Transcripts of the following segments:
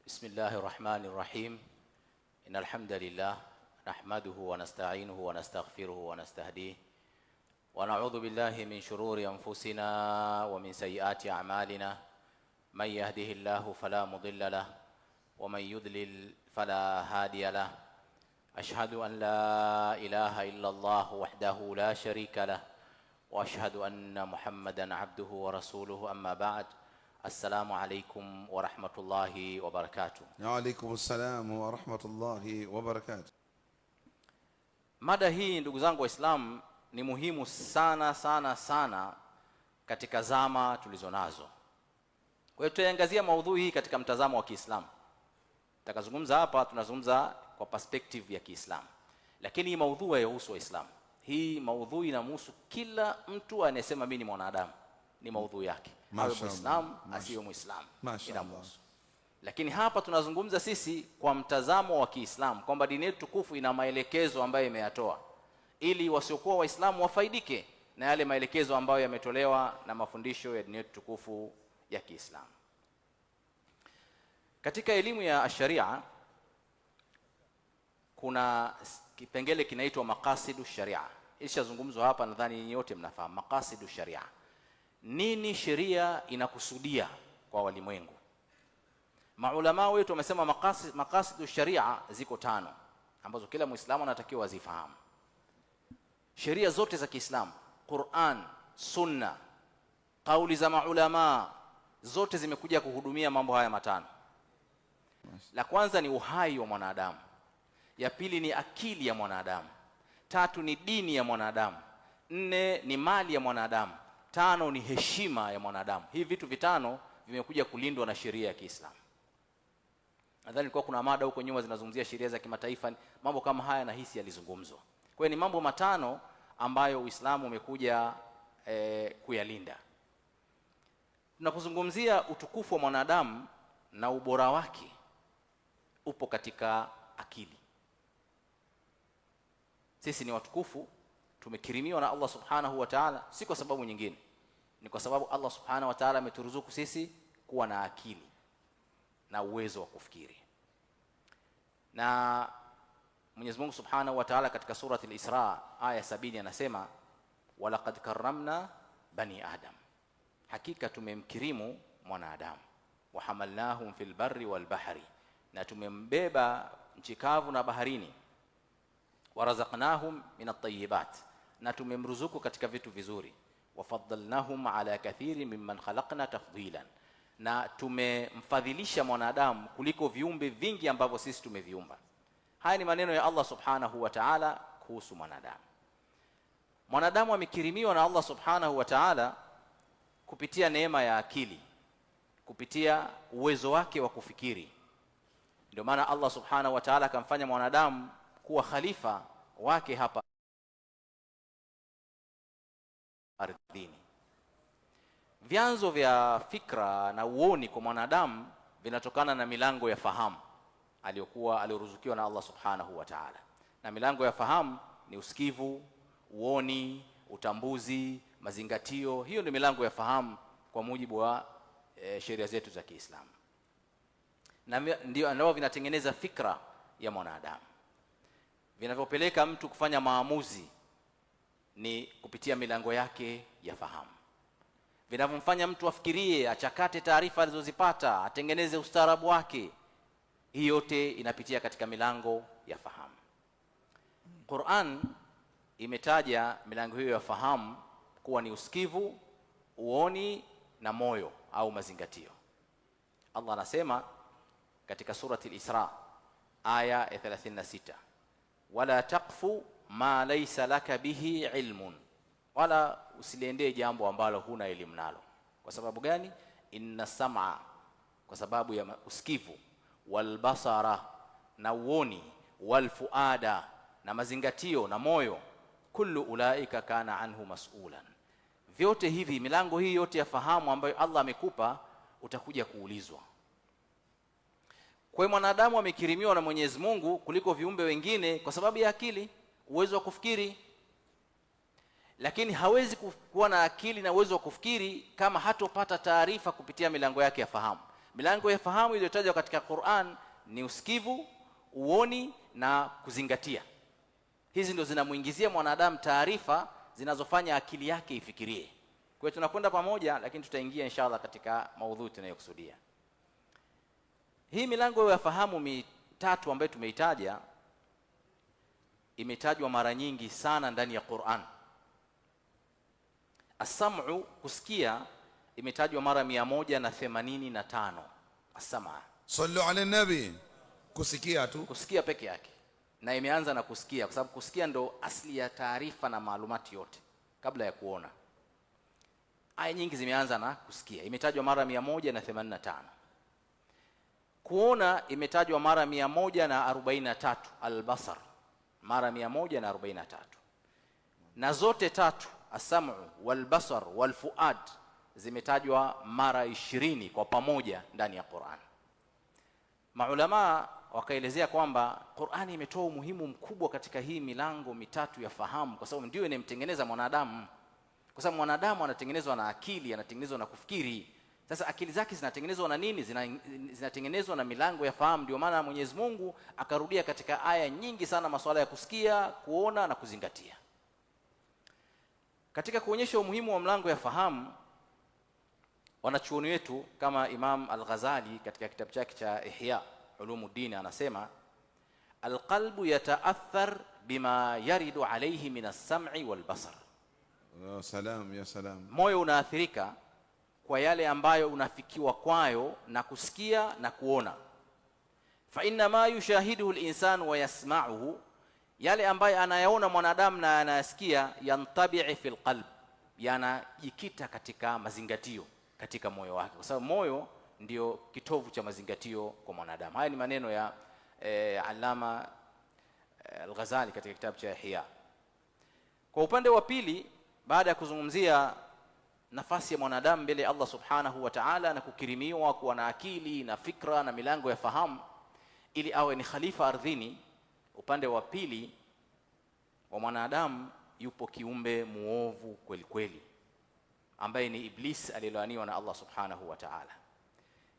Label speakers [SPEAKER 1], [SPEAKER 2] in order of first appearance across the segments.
[SPEAKER 1] بسم الله الرحمن الرحيم إن الحمد لله نحمده ونستعينه ونستغفره ونستهديه ونعوذ بالله من شرور أنفسنا ومن سيئات أعمالنا من يهده الله فلا مضل له ومن يضلل فلا هادي له أشهد أن لا إله إلا الله وحده لا شريك له وأشهد أن محمدا عبده ورسوله أما بعد السلام عليكم ورحمة الله وبركاته.
[SPEAKER 2] وعليكم السلام ورحمة الله وبركاته.
[SPEAKER 1] Mada hii ndugu zangu Waislamu ni muhimu sana sana sana katika zama tulizonazo. Kwa hiyo tutaangazia maudhui hii katika mtazamo wa Kiislamu. Tutakazungumza hapa tunazungumza kwa perspective ya Kiislamu. Lakini hii maudhui haihusu Waislamu. Hii maudhui inamhusu kila mtu anayesema mimi ni mwanadamu. Ni maudhui yake. Awe Muislamu, asiwe Muislamu. Inamhusu. Lakini hapa tunazungumza sisi kwa mtazamo wa Kiislamu kwamba dini yetu tukufu ina maelekezo ambayo imeyatoa ili wasiokuwa Waislamu wafaidike na yale maelekezo ambayo yametolewa na mafundisho ya dini yetu tukufu ya Kiislamu. Katika elimu ya sharia kuna kipengele kinaitwa maqasidu sharia. Ishazungumzwa hapa, nadhani nyote mnafahamu maqasidu sharia. Nini sheria inakusudia kwa walimwengu? Maulama wetu wamesema maqasidu sharia ziko 5 ambazo kila Muislamu anatakiwa azifahamu. Sheria zote za Kiislamu, Qur'an, Sunna, kauli za maulama zote zimekuja kuhudumia mambo haya 5. La kwanza ni uhai wa mwanadamu. Ya pili ni akili ya mwanadamu. 3 ni dini ya mwanadamu. 4 ni mali ya mwanadamu. 5 ni heshima ya mwanadamu. Hivi vitu 5 vimekuja kulindwa na sheria ya Kiislamu. Nadhani kulikuwa kuna mada huko nyuma zinazungumzia sheria za kimataifa, mambo kama haya nahisi yalizungumzwa. Kwa hiyo ni mambo 5 ambayo Uislamu umekuja kuyalinda. Tunapozungumzia utukufu wa mwanadamu na ubora wake upo katika akili. Sisi ni watukufu, tumekirimiwa na Allah Subhanahu wa Ta'ala, si kwa sababu nyingine. Ni kwa sababu Allah Subhanahu wa Ta'ala ameturuzuku sisi kuwa na akili na uwezo wa kufikiri. Na Mwenyezi Mungu Subhanahu wa Ta'ala katika surati al-Isra aya 70 anasema walaqad karramna bani adam, hakika tumemkirimu mwanadamu, wa hamalnahum fil barri wal bahri, na tumembeba nchi kavu na baharini, warazaqnahum min at-tayyibat, na tumemruzuku katika vitu vizuri, wafaddalnahum ala kathirin mimman khalaqna tafdilan, na tumemfadhilisha mwanadamu kuliko viumbe vingi ambavyo sisi tumeviumba. Haya ni maneno ya Allah Subhanahu wa Ta'ala kuhusu mwanadamu. Mwanadamu amekirimiwa na Allah Subhanahu wa Ta'ala kupitia neema ya akili, kupitia uwezo wake wa kufikiri. Ndio maana Allah Subhanahu wa Ta'ala akamfanya mwanadamu kuwa khalifa wake hapa ardhini. Vyanzo vya fikra na uoni kwa mwanadamu vinatokana na milango ya fahamu aliyoruzukiwa na Allah Subhanahu wa Ta'ala. Na milango ya fahamu ni usikivu, uoni, utambuzi, mazingatio. Hiyo ni milango ya fahamu kwa mujibu wa sheria zetu za Kiislamu. Na ndio vinatengeneza fikra ya mwanadamu. Vinavyopeleka mtu kufanya maamuzi ni kupitia milango yake ya fahamu. Vinavyomfanya mtu afikirie, achakate taarifa alizozipata, atengeneze ustaarabu wake, hii yote inapitia katika milango ya fahamu. Qur'an imetaja milango hiyo ya fahamu kuwa ni usikivu, uoni na moyo au mazingatio. Allah anasema katika surati al-Isra aya ya 36, wala taqfu ma laysa laka bihi ilmun, wala usiliendee jambo ambalo huna elimu nalo. Kwa sababu gani? Inna sam'a, kwa sababu ya usikivu, wal basara, na uoni, wal fuada, na mazingatio na moyo, kullu ulaika kana anhu mas'ulan. Vyote hivi, milango hii yote ya fahamu ambayo Allah amekupa, utakuja kuulizwa. Kwa mwanadamu amekirimiwa na Mwenyezi Mungu kuliko viumbe wengine kwa sababu ya akili, uwezo wa kufikiri. Lakini hawezi kuwa na akili na uwezo wa kufikiri kama hatopata taarifa kupitia milango yake ya fahamu. Milango ya fahamu iliyotajwa katika Qur'an ni usikivu, uoni na kuzingatia. Hizi ndio zinamuingizia mwanadamu taarifa zinazofanya akili yake ifikirie. Kwa hiyo tunakwenda pamoja, lakini tutaingia inshallah katika maudhui tunayokusudia. Hii milango ya fahamu mitatu ambayo tumeitaja imetajwa mara nyingi sana ndani ya Qur'an. As-sam'u, kusikia, imetajwa mara 185. As-sam'a,
[SPEAKER 2] sallu ala nabi, kusikia tu,
[SPEAKER 1] kusikia peke yake, na imeanza na kusikia kwa sababu kusikia ndo asli ya taarifa na maalumati yote kabla ya kuona. Aya nyingi zimeanza na kusikia, imetajwa mara 185. Kuona imetajwa mara 143. Al-basar mara 143, na zote tatu as-sam'u wal-basar wal-fuad zimetajwa mara 20 kwa pamoja ndani ya Qur'an. Maulama wakaelezea kwamba Qur'an imetoa umuhimu mkubwa katika hii milango mitatu ya fahamu, kwa sababu ndio inemtengeneza mwanadamu. Kwa sababu mwanadamu anatengenezwa na akili, anatengenezwa na kufikiri. Sasa akili zake zinatengenezwa na nini? Zinatengenezwa na milango ya fahamu. Ndio maana Mwenyezi Mungu akarudia katika aya nyingi sana masuala ya kusikia, kuona na kuzingatia. Katika kuonyesha umuhimu wa mlango ya fahamu, wanachuoni wetu kama Imam Al-Ghazali katika kitabu chake cha Ihya Ulumuddin anasema, alqalbu yataathar bima yaridu alayhi min as-sam'i wal-basar.
[SPEAKER 2] Ya salam, ya salam.
[SPEAKER 1] Moyo unaathirika kwa yale ambayo unafikiwa kwayo na kusikia na kuona. Fa inna ma yushahiduhu al-insan wa yasma'uhu, yale ambayo anayaona mwanadamu na anayasikia, yantabi'i fil qalb, yanajikita katika mazingatio katika moyo wake, kwa sababu moyo ndio kitovu cha mazingatio kwa mwanadamu. Haya ni maneno ya Allama Al-Ghazali katika kitabu cha Ihya. Kwa upande wa pili, baada ya kuzungumzia nafasi ya mwanadamu mbele ya Allah subhanahu wa ta'ala na kukirimiwa kuwa na akili na fikra na milango ya fahamu ili awe ni khalifa ardhini, upande wa pili wa mwanadamu yupo kiumbe muovu kweli kweli ambaye ni Iblis aliyelaaniwa na Allah subhanahu wa ta'ala.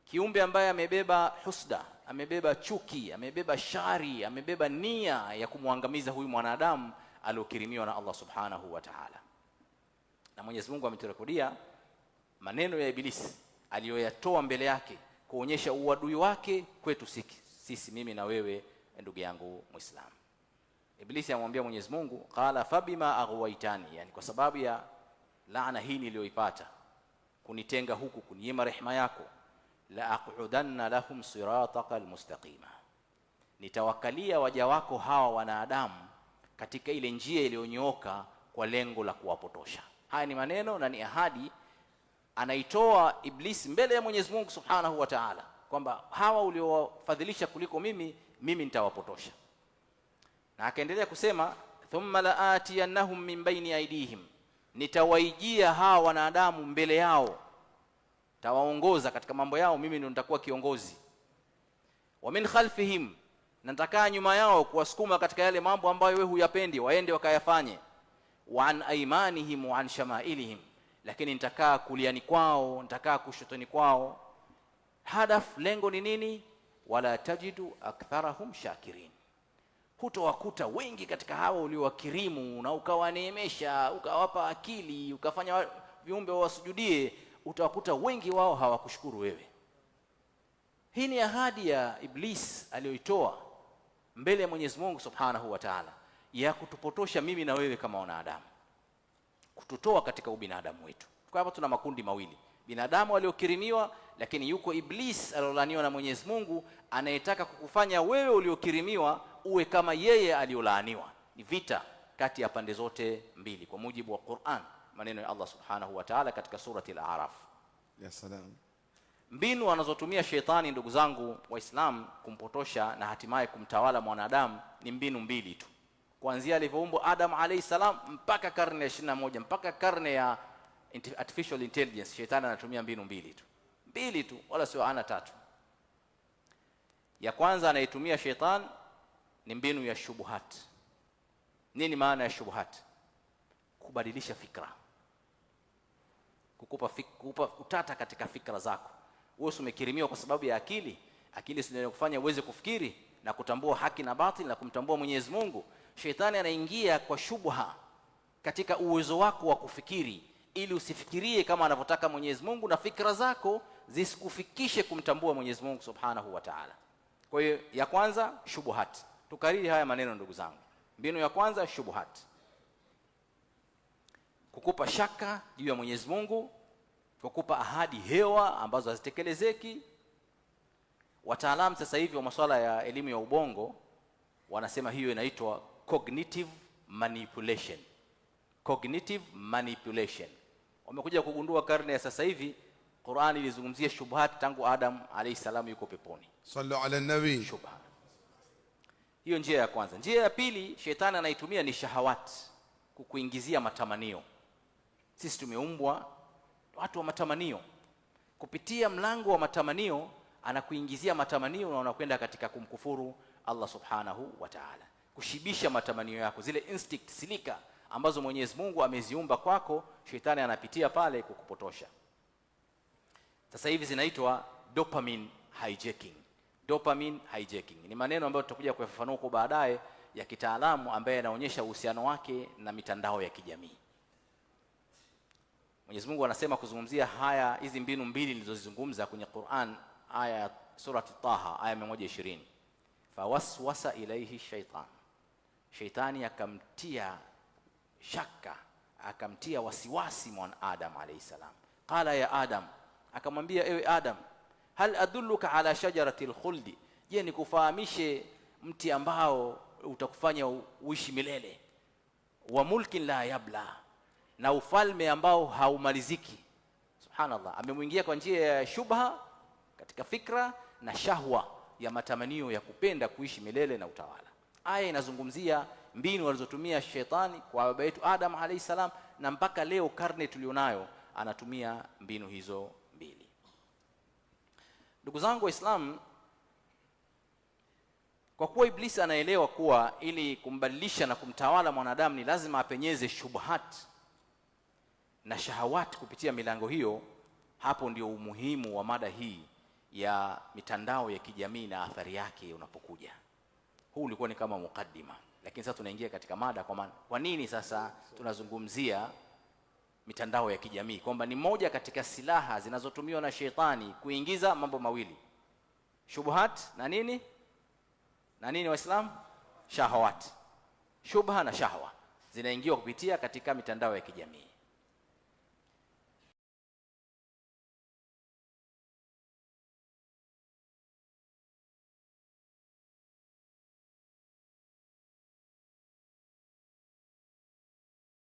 [SPEAKER 1] Kiumbe ambaye amebeba husda, amebeba chuki, amebeba shari, amebeba nia ya kumwangamiza huyu mwanadamu aliyokirimiwa na Allah subhanahu wa ta'ala. Na Mwenyezi Mungu ameturekodia maneno ya Iblis aliyoyatoa mbele yake kuonyesha uadui wake kwetu sisi, mimi na wewe ndugu yangu Muislamu. Iblis amwambia Mwenyezi Mungu, qala fabima aghwaytani, yani kwa sababu ya laana hii niliyoipata, kunitenga huku, kuninyima rehema yako, la aqudanna lahum siratakal mustaqima, nitawakalia waja wako hawa wanadamu katika ile njia iliyonyooka kwa lengo la kuwapotosha. Haya ni maneno na ni ahadi anaitoa Iblis mbele ya Mwenyezi Mungu subhanahu wa ta'ala, kwamba hawa uliowafadhilisha kuliko mimi nitawapotosha. Na akaendelea kusema, thumma laatiyannahum min baini aidihim, nitawaijia hawa wanadamu mbele yao, tawaongoza katika mambo yao, mimi ndio nitakuwa kiongozi. Wa min khalfihim, nitakaa nyuma yao kuwasukuma katika yale mambo ambayo wewe huyapendi waende wakayafanye. Wa an aymanihim wa an shamailihim, lakini nitakaa kuliani kwao, nitakaa kushotoni kwao. Hadaf, lengo ni nini? Wala tajidu aktharahum shakirin, hutowakuta wengi katika hawa uliowakirimu na ukawaneemesha, ukawapa akili, ukafanya viumbe wasujudie, utawakuta wengi wao hawakushukuru wewe. Hii ni ahadi ya Iblis aliyoitoa mbele ya Mwenyezi Mungu subhanahu wa ta'ala ya kutupotosha mimi na wewe kama wanadamu, kututoa katika ubinadamu wetu. Kwa hapa tuna makundi mawili, binadamu waliokirimiwa, lakini yuko Iblis aliyolaaniwa na Mwenyezi Mungu anayetaka kukufanya wewe uliokirimiwa uwe kama yeye aliyolaaniwa. Ni vita kati ya pande zote mbili kwa mujibu wa Qur'an, maneno ya Allah subhanahu wa ta'ala katika surati Al-A'raf.
[SPEAKER 2] Ya salam.
[SPEAKER 1] Mbinu anazotumia shetani, ndugu zangu Waislamu, kumpotosha na hatimaye kumtawala mwanadamu ni mbinu mbili tu. Kuanzia alivyoumbwa Adam alayhi salam mpaka karne ya 21, mpaka karne ya artificial intelligence, shetani anatumia mbinu mbili tu, wala sio ana tatu. Ya kwanza anaitumia shetani ni mbinu ya shubuhat. Nini maana ya shubuhat? Kubadilisha fikra, kukupa utata katika fikra zako, Wewe umekirimiwa kwa sababu ya akili. Akili ndio kufanya uweze kufikiri na kutambua haki na batili na kumtambua Mwenyezi Mungu. Shetani anaingia kwa shubha katika uwezo wako wa kufikiri, ili usifikirie kama anavyotaka Mwenyezi Mungu, na fikra zako zisikufikishe kumtambua Mwenyezi Mungu Subhanahu wa Ta'ala. Kwa hiyo ya kwanza shubuhat. Tukariri haya maneno ndugu zangu. Mbinu ya kwanza shubuhat, kukupa shaka juu ya Mwenyezi Mungu, kukupa ahadi hewa ambazo hazitekelezeki. Wataalamu sasa hivi wa masuala ya elimu ya ubongo wanasema hiyo inaitwa cognitive manipulation. Cognitive manipulation. Wamekuja kugundua karne ya sasa hivi Qur'ani ilizungumzia shubuhat tangu Adam alayhi salam yuko peponi.
[SPEAKER 2] Sallu ala nabi.
[SPEAKER 1] Shubha. Hiyo njia ya kwanza. Njia ya pili shetani anaitumia ni shahawat, kukuingizia matamanio. Sisi tumeumbwa watu wa matamanio. Kupitia mlango wa matamanio anakuingizia matamanio na unakwenda katika kumkufuru Allah Subhanahu wa Ta'ala. Kushibisha matamanio yako, zile instinct silika ambazo Mwenyezi Mungu ameziumba kwako, shetani anapitia pale kukupotosha. Sasa hivi zinaitwa dopamine hijacking. Dopamine hijacking ni maneno ambayo tutakuja kuyafafanua kwa baadaye ya kitaalamu, ambaye yanaonyesha uhusiano wake na mitandao ya kijamii. Mwenyezi Mungu anasema kuzungumzia haya hizi mbinu mbili nilizozizungumza kwenye Qur'an, aya ya surati Taha aya 120. Fawaswasa ilaihi shaitan, shaitani akamtia shaka, akamtia wasiwasi mwana Adam alayhi salam. Qala ya Adam, akamwambia ewe Adam, hal adulluka ala shajaratil khuldi, je nikufahamishe mti ambao utakufanya uishi milele, wa mulkin la yabla, na ufalme ambao haumaliziki. Subhanallah, amemuingia kwa njia ya shubha katika fikra na shahwa ya matamanio ya kupenda kuishi milele na utawala. Aya inazungumzia mbinu walizotumia shetani kwa baba yetu Adam alayhi salam, na mpaka leo karne tulionayo anatumia mbinu hizo mbili. Ndugu zangu Waislamu, kwa kuwa Iblisi anaelewa kuwa ili kumbadilisha na kumtawala mwanadamu ni lazima apenyeze shubhat na shahawat kupitia milango hiyo, hapo ndio umuhimu wa mada hii ya mitandao ya kijamii na athari yake unapokuja. Huu ulikuwa ni kama mukaddima, lakini sasa tunaingia katika mada kwa nini sasa tunazungumzia mitandao ya kijamii, kwamba ni moja katika silaha zinazotumiwa na shetani kuingiza mambo mawili, shubhat na nini Waislamu? Shahawat. Shubha na shahwa zinaingiwa kupitia katika mitandao ya kijamii.